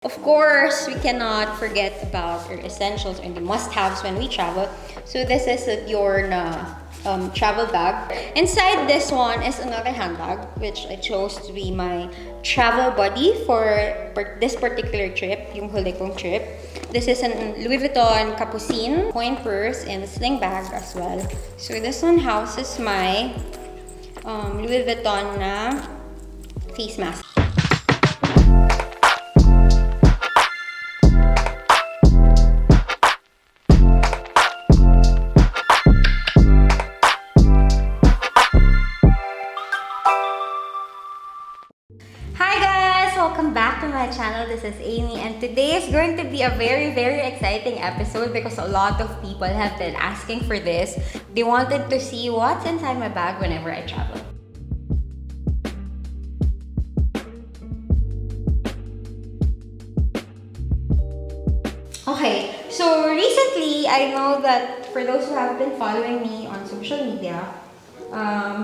Of course, we cannot forget about our essentials and the must-haves when we travel. So this is your travel bag. Inside this one is another handbag, which I chose to be my travel buddy for this particular trip, yung huli kong trip. This is an Louis Vuitton Capucine coin purse and a sling bag as well. So this one houses my Louis Vuitton na face mask. Welcome back to my channel. This is Aimee, and today is going to be a very exciting episode because a lot of people have been asking for this. They wanted to see what's inside my bag whenever I travel. Okay, so recently I know that for those who have been following me on social media,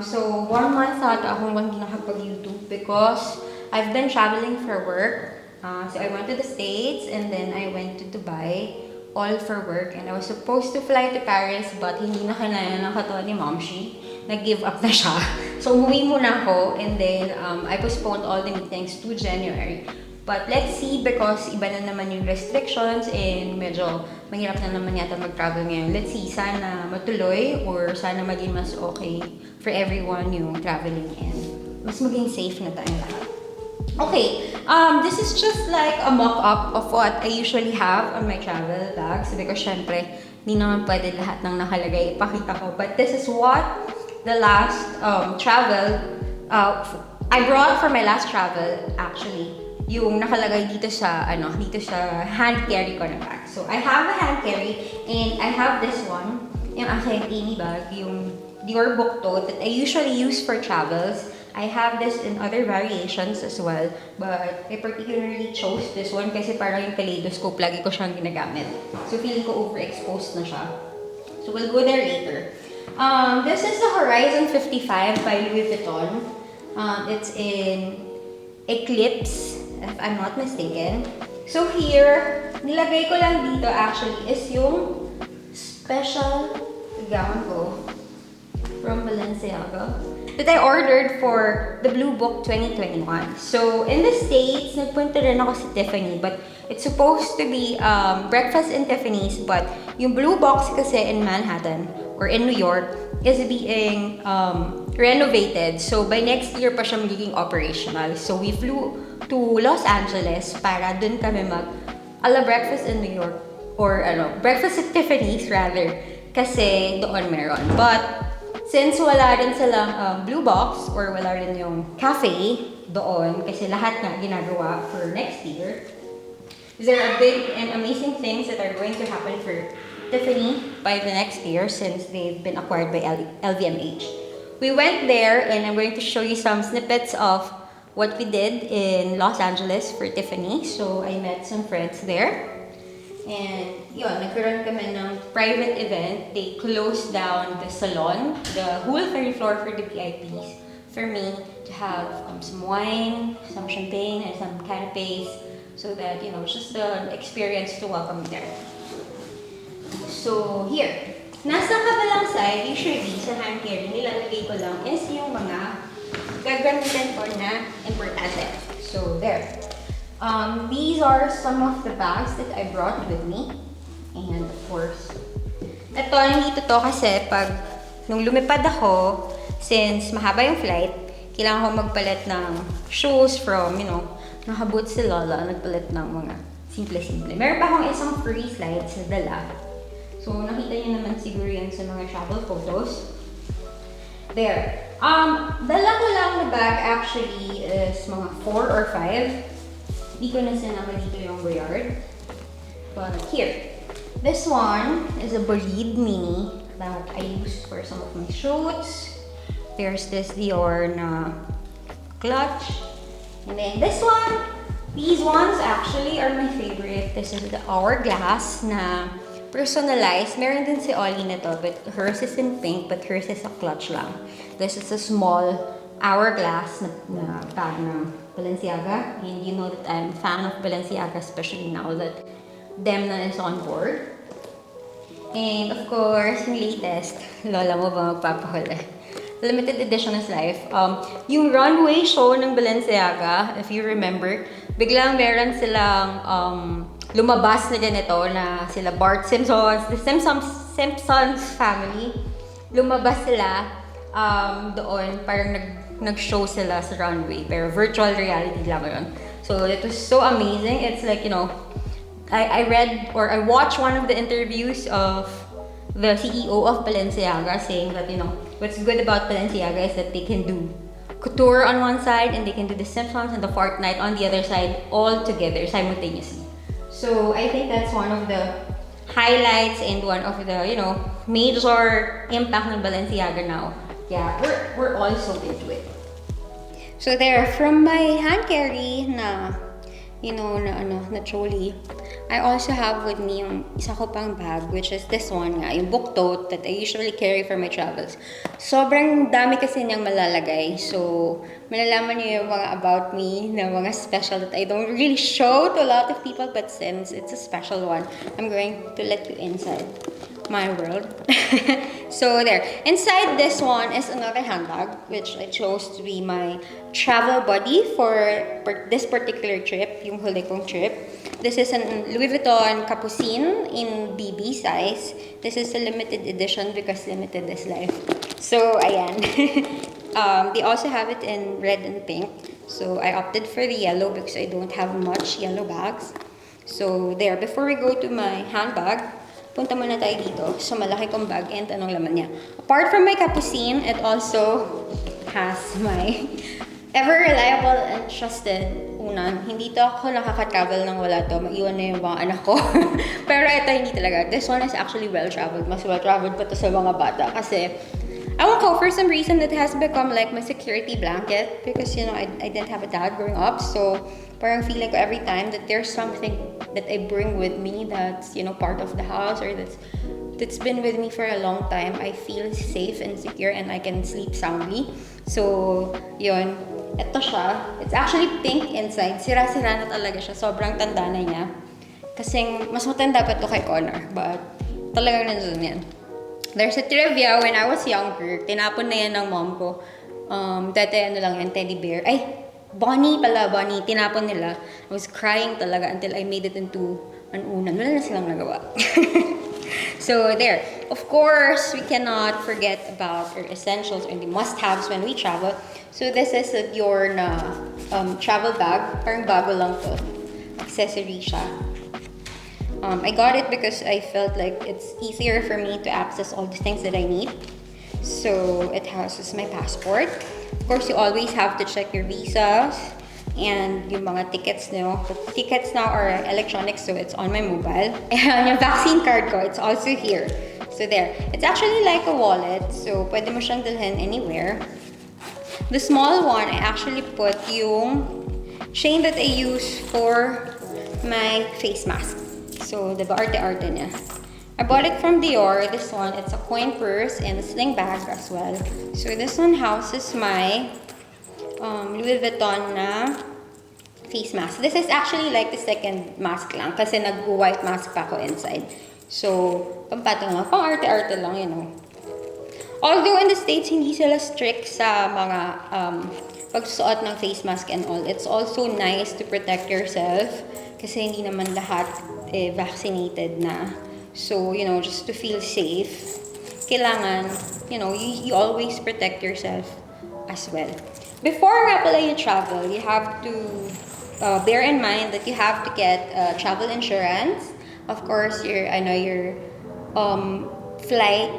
so 1 month ata akong hindi nakapag-YouTube because I've been traveling for work. So I went to the States and then I went to Dubai all for work, and I was supposed to fly to Paris but hindi na kinaya ng katawan ni Momshi. Nag-give up na siya. So umuwi muna ako, and then I postponed all the meetings to January. But let's see, because iba na naman yung restrictions and medyo mahirap na naman yata mag-travel ngayon. Let's see, sana matuloy or sana maging mas okay for everyone yung traveling and mas maging safe na tayong lahat. Okay, this is just like a mock-up of what I usually have on my travel bags because syempre, hindi naman pwede lahat ng nakalagay ipakita ko. But this is what the last travel, I brought for my last travel actually, yung nakalagay dito sa hand carry ko na bag. So I have a hand carry and I have this one, yung aking Aimee bag, yung Dior book tote that I usually use for travels. I have this in other variations as well, but I particularly chose this one kasi parang yung kaleidoscope, lagi ko siyang ginagamit. So feeling ko overexposed na siya. So we'll go there later. This is the Horizon 55 by Louis Vuitton. It's in Eclipse, if I'm not mistaken. So here, nilagay ko lang dito actually is yung special gown ko from Balenciaga that I ordered for the Blue Book 2021. So in the States, nagpunta rin ako sa Tiffany, but it's supposed to be breakfast in Tiffany's, but yung Blue Box kasi in Manhattan or in New York is being renovated. So by next year pa siya magiging operational. So we flew to Los Angeles para dun kami ala breakfast in New York or breakfast at Tiffany's rather, kasi doon meron. But since wala rin silang blue box or wala rin yung cafe doon, kasi lahat nga ginagawa for next year, there are big and amazing things that are going to happen for Tiffany by the next year since they've been acquired by LVMH. We went there and I'm going to show you some snippets of what we did in Los Angeles for Tiffany. So I met some friends there. And yun, nagkaroon kami ng private event. They closed down the salon, the whole third floor for the VIPs, for me to have some wine, some champagne, and some canapes, so that, it's just an experience to welcome me there. So here, nasa kabilang side, usually sa hand carry, nilalagay ko lang is yung mga gagamitin ko na importante. So there. These are some of the bags that I brought with me. And of course, ito, nandito to kasi nung lumipad ako, since mahaba yung flight, kailangan ko magpalit ng shoes from, naka-boots si Lolo, nagpalit ng mga simple-simple. Meron pa akong isang free slides na dala. So, nakita niyo naman siguro yan sa mga travel photos. There. Dala ko lang na bag actually is mga 4 or 5. Hindi ko na sinama dito yung Boyard. But here, this one is a Bolide Mini that I use for some of my shoots. There's this Dior na clutch. And then this one, these ones actually are my favorite. This is the Hourglass na personalized. Meron din si Ollie na to, but hers is in pink, but hers is a clutch lang. This is a small Hourglass na bag na Balenciaga. And you know that I'm a fan of Balenciaga, especially now that Demna is on board. And of course, yung latest, lola mo ba magpapahuli? Limited edition is life. Yung runway show ng Balenciaga, if you remember, biglang meron silang lumabas na ganito na sila Bart Simpsons, the Simpsons family. Lumabas sila doon, parang nag-show sila sa runway, pero virtual reality lang yun. So it was so amazing. It's like, you know, I read or I watched one of the interviews of the CEO of Balenciaga saying that, you know, what's good about Balenciaga is that they can do couture on one side and they can do the Simpsons and the Fortnite on the other side all together simultaneously. So I think that's one of the highlights and one of the, you know, major impact ng Balenciaga now. Yeah, we're all so into it. So there, from my hand carry na, you know, na trolley, I also have with me yung isa ko pang bag, which is this one nga, yung book tote that I usually carry for my travels. Sobrang dami kasi niyang malalagay. So, malalaman niyo yung mga about me na mga special that I don't really show to a lot of people, but since it's a special one, I'm going to let you inside my world. So there, inside this one is another handbag, which I chose to be my travel buddy for this particular trip, yung huli kong trip. This is a Louis Vuitton Capucine in BB size. This is a limited edition because limited is life. So ayan. They also have it in red and pink. So I opted for the yellow because I don't have much yellow bags. So there, before we go to my handbag, punta muna tayo dito sa malaki kong bag and anong laman niya. Apart from my Capucine, it also has my ever reliable and trusted unan. Hindi to ako nakaka-travel nang wala to. Maiwan na yung mga anak ko. Pero ito hindi talaga. This one is actually well-traveled. Mas well-traveled pa to sa mga bata. Kasi, I don't know, for some reason it has become like my security blanket. Because, you know, I didn't have a dad growing up. So, parang feeling ko every time that there's something that I bring with me that's, you know, part of the house or that's been with me for a long time, I feel safe and secure and I can sleep soundly. So, yun. Ito siya. It's actually pink inside. Sira-sira na talaga siya. Sobrang tanda na niya. Kasing mas matanda pa ito kay Connor. But talagang nandun yan. There's a trivia. When I was younger, tinapon na yan ng mom ko. Dati ano lang yan, teddy bear. Ay, Bonnie pala, Bonnie. Tinapon nila. I was crying talaga until I made it into an unan. Wala na silang nagawa. So there. Of course, we cannot forget about our essentials and the must-haves when we travel. So this is a Dior na travel bag. Parang bago lang to. Accessory siya. I got it because I felt like it's easier for me to access all the things that I need. So it houses my passport. Of course, you always have to check your visas and yung mga tickets nyo. The tickets now are electronic, so it's on my mobile. And yung vaccine card ko, it's also here. So there. It's actually like a wallet, so pwede mo siyang dalhin anywhere. The small one, I actually put yung chain that I use for my face mask. So, diba, arte-arte niya. I bought it from Dior. This one, it's a coin purse and a sling bag as well. So, this one houses my Louis Vuitton na face mask. This is actually like the second mask lang kasi nag-white mask pa ako inside. So, pampatong lang. Pang arte-arte lang, you know. Although in the States, hindi sila strict sa mga pagsusuot ng face mask and all. It's also nice to protect yourself kasi hindi naman lahat vaccinated na. So, you know, just to feel safe, kailangan, you know, you always protect yourself as well. Before nga pala you travel, you have to bear in mind that you have to get travel insurance. Of course, your flight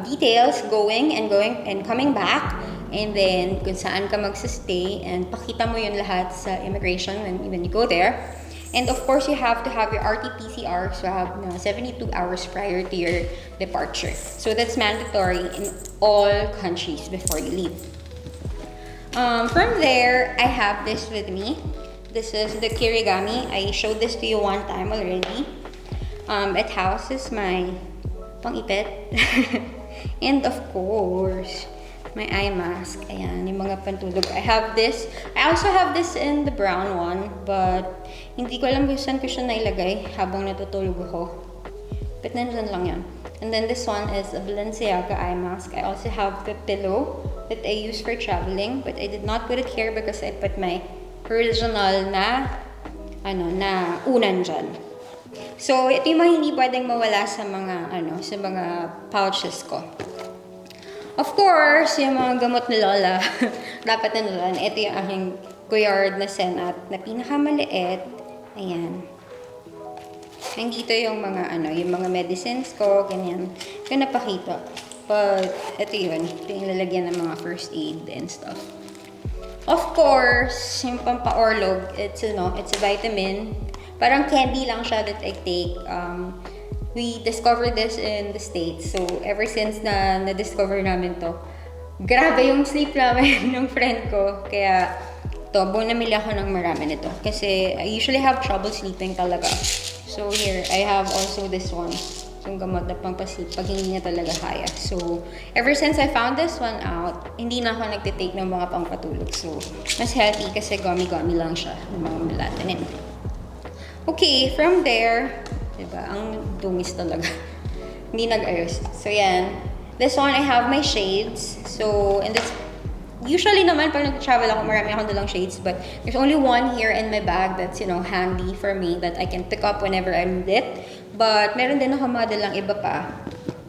details going and coming back, and then kung saan ka magsistay, and pakita mo yun lahat sa immigration when you go there. And of course, you have to have your RT-PCR, so have 72 hours prior to your departure. So that's mandatory in all countries before you leave. From there, I have this with me. This is the Kirigami. I showed this to you one time already. It houses my pang-ipit. And of course, my eye mask. Ayan, yung mga pantulog. I have this. I also have this in the brown one, but hindi ko alam kung saan ko siya nailagay habang natutulog ako. But nandun lang yan. And then this one is a Balenciaga eye mask. I also have the pillow that I use for traveling, but I did not put it here because I put my original na unan dyan. So, ito yung mga hindi pwedeng mawala sa mga, sa mga pouches ko. Of course, yung mga gamot ni Lola, dapat nandoon. Ito yung aking Goyard na senat na pinakamaliit. Ayan. Nandito yung mga, yung mga medicines ko, ganyan. Ito napakita. But, ito yun. Ito yung lalagyan ng mga first aid and stuff. Of course, yung pampa-orlog, it's a vitamin. Parang candy lang siya that I take. We discovered this in the States. So, ever since na-discover namin to, grabe yung sleep namin ng friend ko. Kaya, namili ako ng marami nito. Kasi, I usually have trouble sleeping talaga. So, here, I have also this one. Yung gamot na pampasleep pag hindi niya talaga kaya. So, ever since I found this one out, hindi na ako nagtitake ng mga pampatulog. So, mas healthy kasi gummy-gummy lang siya. Yung mga melatonin. Okay, from there, diba? Ang dungis talaga. Hindi nag-ayos. So, yan. This one, I have my shades. So, and this, usually naman, pag nag-travel ako, marami akong dalang shades. But, there's only one here in my bag that's, handy for me that I can pick up whenever I need it. But, meron din ako mga dalang iba pa.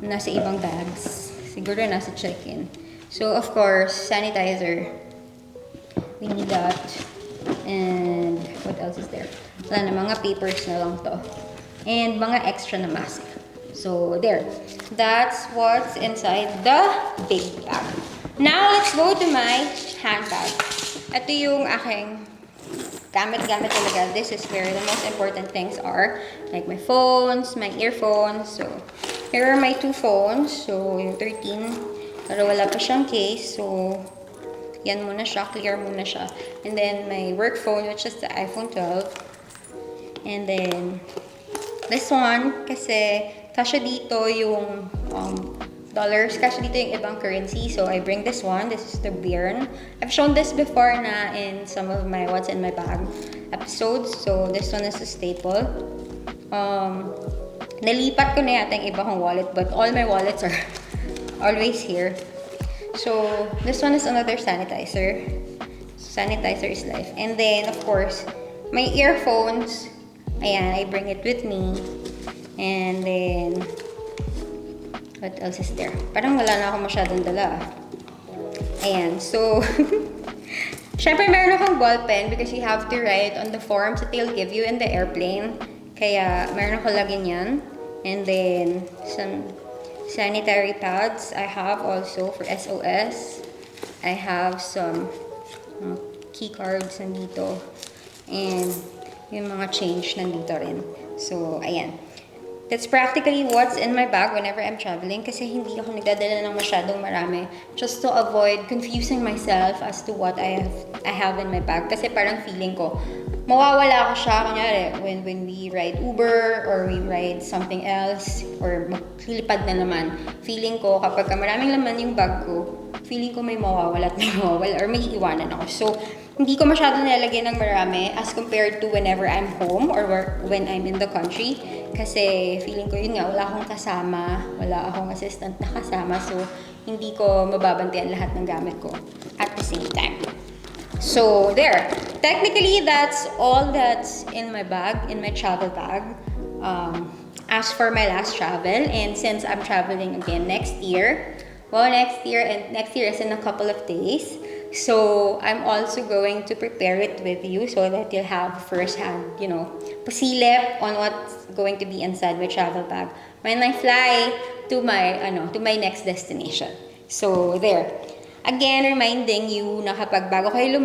Nasa ibang bags. Siguro nasa check-in. So, of course, sanitizer. We need that. And, what else is there? Wala na, mga papers na lang to. And mga extra na mask. So, there. That's what's inside the big bag. Now, let's go to my handbag. Ito yung aking gamit-gamit talaga. This is where the most important things are. Like my phones, my earphones. So, here are my 2 phones. So, yung 13. Pero wala pa siyang case. So, yan muna siya. Clear muna siya. And then, my work phone, which is the iPhone 12. And then, this one, kasi kasya dito yung dollars, kasya dito yung ibang currency. So, I bring this one. This is the Bearn. I've shown this before na in some of my What's in My Bag episodes. So, this one is a staple. Nalipat ko na yata yung iba kong wallet, but all my wallets are always here. So, this one is another sanitizer. Sanitizer is life. And then, of course, my earphones. Ayan, I bring it with me. And then, what else is there? Parang wala na ako masyadong dala. Ayan, so, syempre meron akong ball pen because you have to write on the forms that they'll give you in the airplane. Kaya, meron ako lagi niyan. And then, some sanitary pads I have also for SOS. I have some key cards nandito. And, yung mga change nandito rin. So, ayan. That's practically what's in my bag whenever I'm traveling kasi hindi ako nagdadala ng masyadong marami just to avoid confusing myself as to what I have in my bag. Kasi parang feeling ko, mawawala ko siya. Kunyari, when we ride Uber or we ride something else or maglilipad na naman, feeling ko kapag maraming laman yung bag ko, feeling ko may mawawala at may mawawala or may iwanan ako. So, hindi ko masyadong nilalagyan ng marami as compared to whenever I'm home or when I'm in the country. Kasi feeling ko yun nga, wala akong kasama, wala akong assistant na kasama. So, hindi ko mababantayan lahat ng gamit ko at the same time. So, there. Technically, that's all that's in my bag, in my travel bag. As for my last travel, and since I'm traveling again next year is in a couple of days. So, I'm also going to prepare it with you so that you'll have first-hand, pasilip on what's going to be inside my travel bag when I fly to my next destination. So, there. Again, reminding you na kapag bago kayo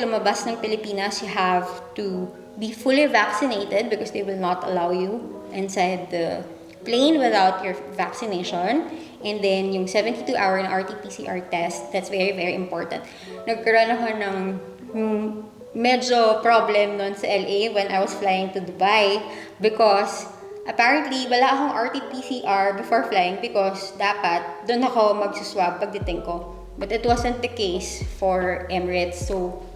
lumabas ng Pilipinas, you have to be fully vaccinated because they will not allow you inside the plane without your vaccination. And then, yung 72-hour na RT-PCR test, that's very, very important. Nagkaroon ako ng medyo problem noon sa LA when I was flying to Dubai because apparently, wala akong RT-PCR before flying because dapat doon ako magsuswab pagdating ko But it wasn't the case for Emirates. So,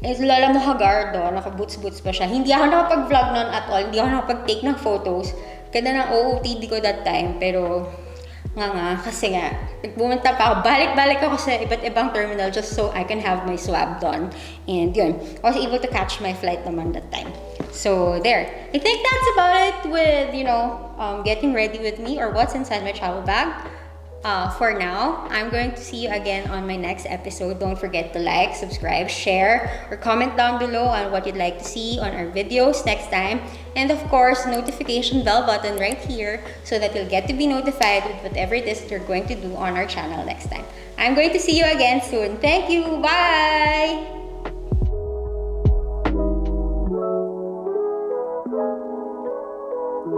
lala mo Hagardo, naka-boots-boots pa siya. Hindi ako nakapag-vlog noon at all. Hindi ako nakapag-take ng photos. Ganda ng OOTD ko that time. Pero, kasi nga, pumunta pa ako. Balik-balik ako sa iba't ibang terminal just so I can have my swab done. And yun, I was able to catch my flight naman that time. So, there. I think that's about it with, getting ready with me or what's inside my travel bag. For now, I'm going to see you again on my next episode. Don't forget to like, subscribe, share, or comment down below on what you'd like to see on our videos next time. And of course, notification bell button right here so that you'll get to be notified with whatever it is that we're going to do on our channel next time. I'm going to see you again soon. Thank you. Bye!